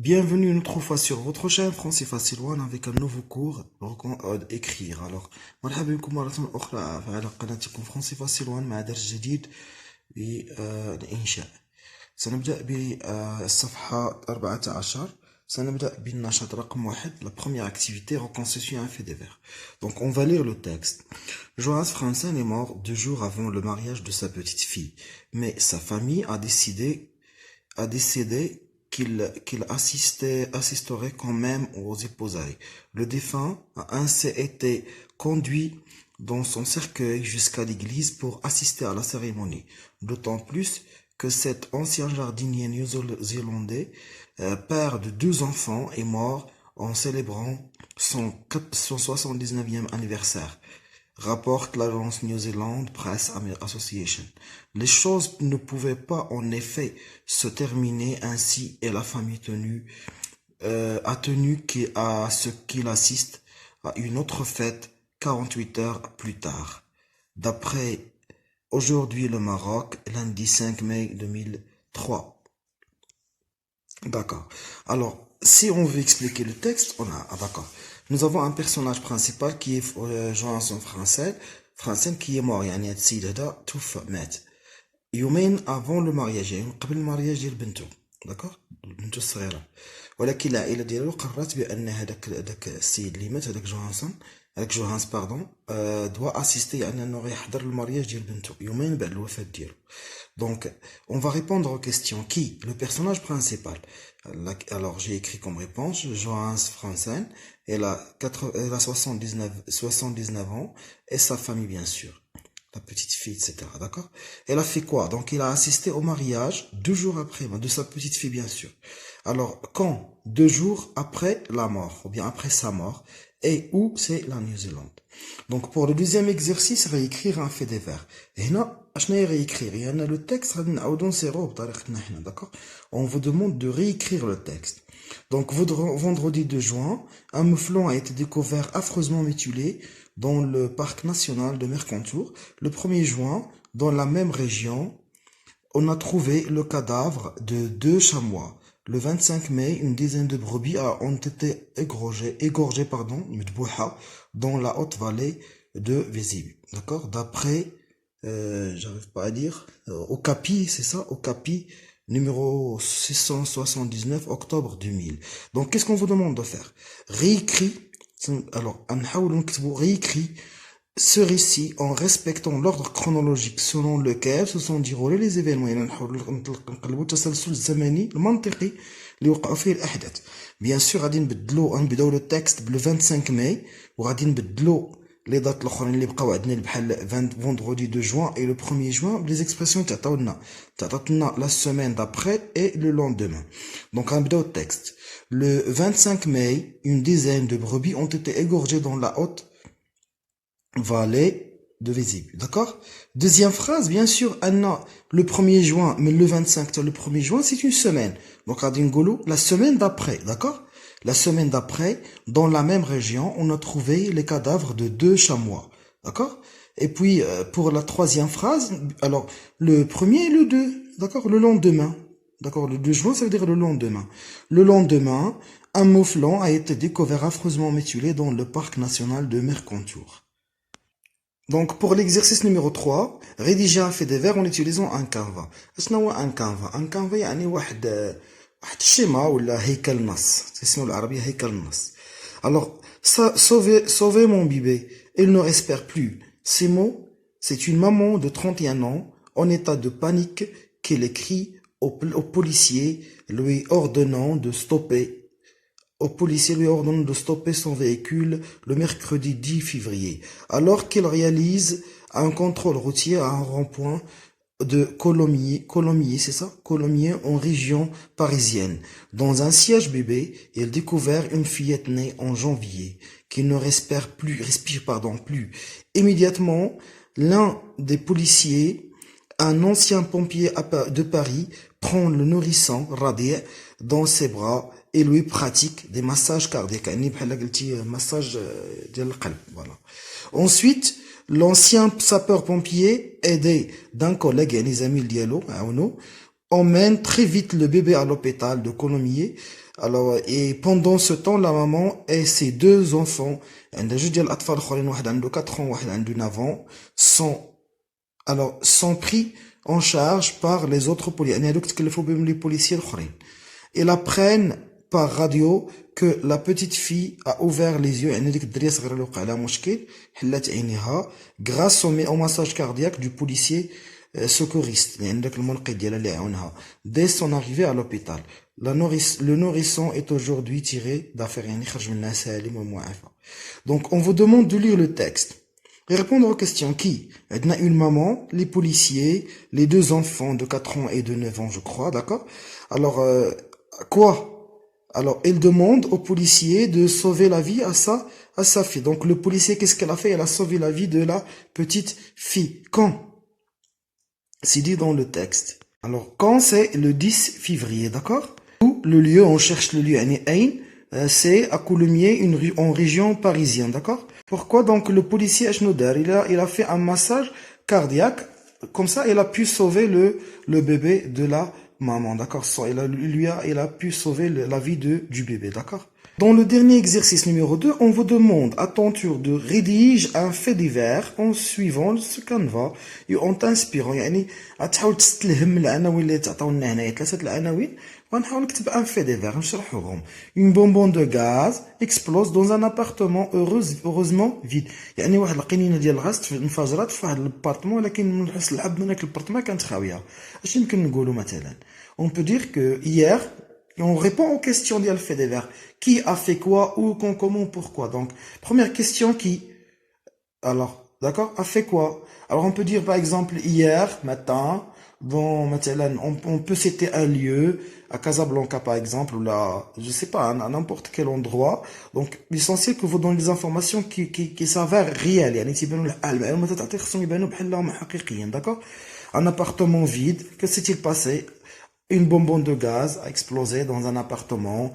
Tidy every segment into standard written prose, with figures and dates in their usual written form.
Bienvenue une autre fois sur votre chaîne Français Facile One avec un nouveau cours écrire. Alors, مرحبا بكم مرة أخرى على قناتكم فرنسي فاسيل وان مع درس جديد بالإنشاء. سنبدأ بالصفحة 14. سنبدأ بالنشاط رقم 1. La première activité reconstituer un fait divers. Donc on va lire le texte. Jonas Franzen est mort 2 jours avant le mariage de sa petite fille, mais sa famille a décidé qu'il assisterait quand même aux épousailles. Le défunt a ainsi été conduit dans son cercueil jusqu'à l'église pour assister à la cérémonie. D'autant plus que cet ancien jardinier néo-zélandais, père de 2 enfants, est mort en célébrant son 79e anniversaire, rapporte l'agence New Zealand Press Association. Les choses ne pouvaient pas en effet se terminer ainsi et la famille a tenu à ce qu'il assiste à une autre fête 48 heures plus tard. D'après Aujourd'hui le Maroc, lundi 5 mai 2003. D'accord. Alors, si on veut expliquer le texte, d'accord. Nous avons un personnage principal qui est Jonas Franzen qui est mort. يعني هاد السيد هذا توفى مات يومين avant le mariage، يعني قبل المارياج ديال بنته. داكوغ، بنته الصغيرة. ولكن العائلة ديالو قررت بأن هذاك السيد اللي مات، هذاك جوهانس doit assister، يعني انه غيحضر المارياج ديال بنته يومين بعد الوفاة ديالو. Donc, on va répondre aux questions. Qui? Le personnage principal. Alors, j'ai écrit comme réponse, Johannes Franzen, elle a 79 ans, et sa famille, bien sûr. La petite fille, etc. D'accord? Elle a fait quoi? Donc, il a assisté au mariage 2 jours après, de sa petite fille, bien sûr. Alors, quand? 2 jours après la mort, ou bien après sa mort, et où? C'est la Nouvelle-Zélande. Donc, pour le deuxième exercice, réécrire un fait divers. Et là, réécrire. Il y a le texte, d'accord? On vous demande de réécrire le texte. Donc, vendredi 2 juin, un mouflon a été découvert affreusement mutilé dans le parc national de Mercantour. Le 1er juin, dans la même région, on a trouvé le cadavre de 2 chamois. Le 25 mai, une dizaine de brebis ont été égorgées, dans la haute vallée de Vésibi. D'accord? D'après, j'arrive pas à dire, Okapi, c'est ça? Okapi, numéro 679, octobre 2000. Donc, qu'est-ce qu'on vous demande de faire? Réécrit, alors, réécrit ce récit en respectant l'ordre chronologique selon lequel se sont déroulés les événements. Bien sûr, غادي نبدلو le texte le 25 mai وغادي نبدلو les dates الاخرين اللي بقاو عندنا بحال vendredi 2 juin et le 1er juin. Les expressions تعطاونا la semaine d'après et le lendemain. Donc غنبداو le texte. Le 25 mai, une dizaine de brebis ont été égorgées dans la haute vallée de Vésibi. D'accord? Deuxième phrase, bien sûr, le 1er juin, mais le 25, le 1er juin, c'est une semaine. Donc, la semaine d'après, d'accord? La semaine d'après, dans la même région, on a trouvé les cadavres de 2 chamois. D'accord? Et puis, pour la troisième phrase, alors, le 1er et le 2, d'accord? Le lendemain. D'accord? Le 2 juin, ça veut dire le lendemain. Le lendemain, un mouflon a été découvert affreusement mutilé dans le parc national de Mercantour. Donc, pour l'exercice numéro 3, rédiger un fait divers en utilisant un Canva. شنو هو un Canva? Un Canva يعني واحد الشيما ولا هيكل النص. اسمه العربية هيكل النص. Alors, sauver mon bébé. Il ne respire plus. Ces mots, c'est une maman de 31 ans en état de panique qui écrit au policier lui ordonnant de stopper son véhicule le mercredi 10 février, alors qu'il réalise un contrôle routier à un rond-point de Colomiers, c'est ça? Colomiers en région parisienne. Dans un siège bébé, il découvert une fillette née en janvier, qui ne respire plus. Immédiatement, l'un des policiers, un ancien pompier de Paris, prend le nourrisson Radia dans ses bras et lui pratique des massages cardiaques. Massage ديال القلب. Voilà. Ensuite, l'ancien sapeur-pompier, aidé d'un collègue, les amis dialo, emmène très vite le bébé à l'hôpital de Colomiers. Alors, et pendant ce temps, la maman et ses deux enfants, عندها جوج ديال الأطفال آخرين واحد عنده 4 ans واحد عنده 9 ans, sont pris en charge par les autres policiers. يعني هادوك تكلفوا بهم les policiers الآخرين. Ils apprennent par radio que la petite fille a ouvert les yeux, يعني ديك الدريه صغيره اللي وقع لها مشكل حلات عينيها grâce au massage cardiaque du policier secouriste, يعني داك المنقذ ديالها اللي عاونها. Dès son arrivée à l'hôpital, le nourrisson est aujourd'hui tiré d'affaire, يعني خرج منها سالم ومعافى. Donc on vous demande de lire le texte et répondre aux questions. Qui? عندنا une maman, les policiers, les deux enfants de 4 ans et de 9 ans, je crois, d'accord? Alors quoi? Alors, il demande au policier de sauver la vie à sa fille. Donc, le policier, qu'est-ce qu'elle a fait? Elle a sauvé la vie de la petite fille. Quand? C'est dit dans le texte. Alors, quand c'est le 10 février, d'accord? Où le lieu, on cherche le lieu, c'est à Coulommiers, en région parisienne, d'accord? Pourquoi donc le policier Ashnoudar, il a fait un massage cardiaque, comme ça, il a pu sauver le bébé de la maman, d'accord? Il a pu sauver la vie du bébé, d'accord? Dans le dernier exercice numéro 2, on vous demande à ton tour de rédiger un fait divers en suivant ce canevas et en t'inspirant. يعني غتحاول تستلهم العناوين اللي تعطاونا هنايا 3 العناوين وغنحاول نكتب un fait divers نشرحوهم. Une bonbonne de gaz explose dans un appartement heureusement vide. يعني واحد القنينه ديال الغاز انفجرت في واحد الابارتمون ولكن من حسن الحظ من هذاك الابارتمون كانت خاويه. اش يمكن نقولوا مثلا؟ On peut dire que hier on répond aux questions d'Al fait divers. Qui a fait quoi, où, quand, comment, pourquoi. Donc, première question, qui? Alors, d'accord, a fait quoi? Alors, on peut dire, par exemple, hier, matin, bon, on peut citer un lieu, à Casablanca, par exemple, ou là, je sais pas, à n'importe quel endroit. Donc, l'essentiel que vous donnez des informations qui s'avèrent réelles. D'accord? Un appartement vide, que s'est-il passé? Une bonbonne de gaz a explosé dans un appartement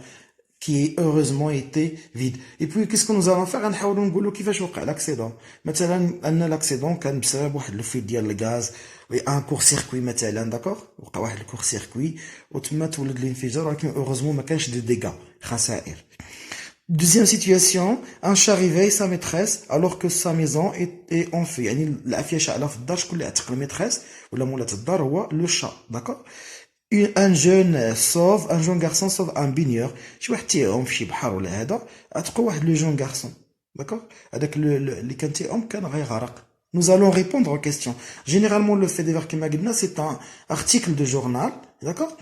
qui heureusement était vide. Et puis qu'est-ce que nous allons faire? نحاولوا نقولوا كيفاش وقع l'accident. مثلا ان l'accident كان بسبب واحد الفيض ديال الغاز ان كور سيركوي مثلا, داكور, وقع واحد الكور سيركوي وتما تولد الانفجار ولكن heureusement ما كانش دي ديغا خسائر. Deuxième situation, un chat réveille sa maîtresse alors que sa maison est en feu. يعني العافيه شاعله في الدار, شكون اللي عتق الميتريس ولا مولات الدار؟ هو لو شا, داكور. Un jeune garçon sauve un baigneur. شي واحد تيعوم في شي بحر ولا هذا, عتقوا واحد لو جون غارسون, داكور, هذاك اللي كان تيعوم كان غيغرق. Nous allons répondre aux questions. Généralement, le fait divers كما قلنا, c'est un article de journal, d'accord?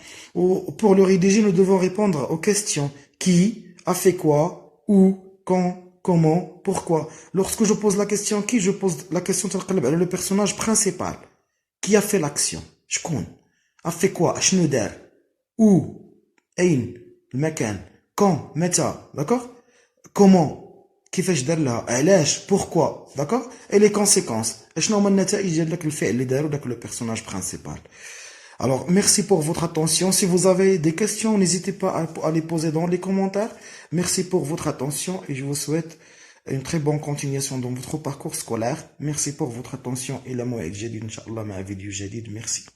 Pour le rédiger, nous devons répondre aux questions. Qui a fait quoi, où, quand, comment, pourquoi. Lorsque je pose la question qui, je pose la question تنقلب على le personnage principal. Qui a fait l'action? شكون a fait quoi? شنو دار? où? أين المكان? quand? متى? d'accord? comment? كيفاش دار لها؟ علاش؟ pourquoi? d'accord? et les conséquences. شنو هما النتائج ديال داك الفعل اللي دارو داك le personnage principal. Alors, merci pour votre attention. Si vous avez des questions, n'hésitez pas à les poser dans les commentaires. Merci pour votre attention et je vous souhaite une très bonne continuation dans votre parcours scolaire. Merci pour votre attention. Et la موعد جديد إن شاء الله مع فيديو جديد. Merci.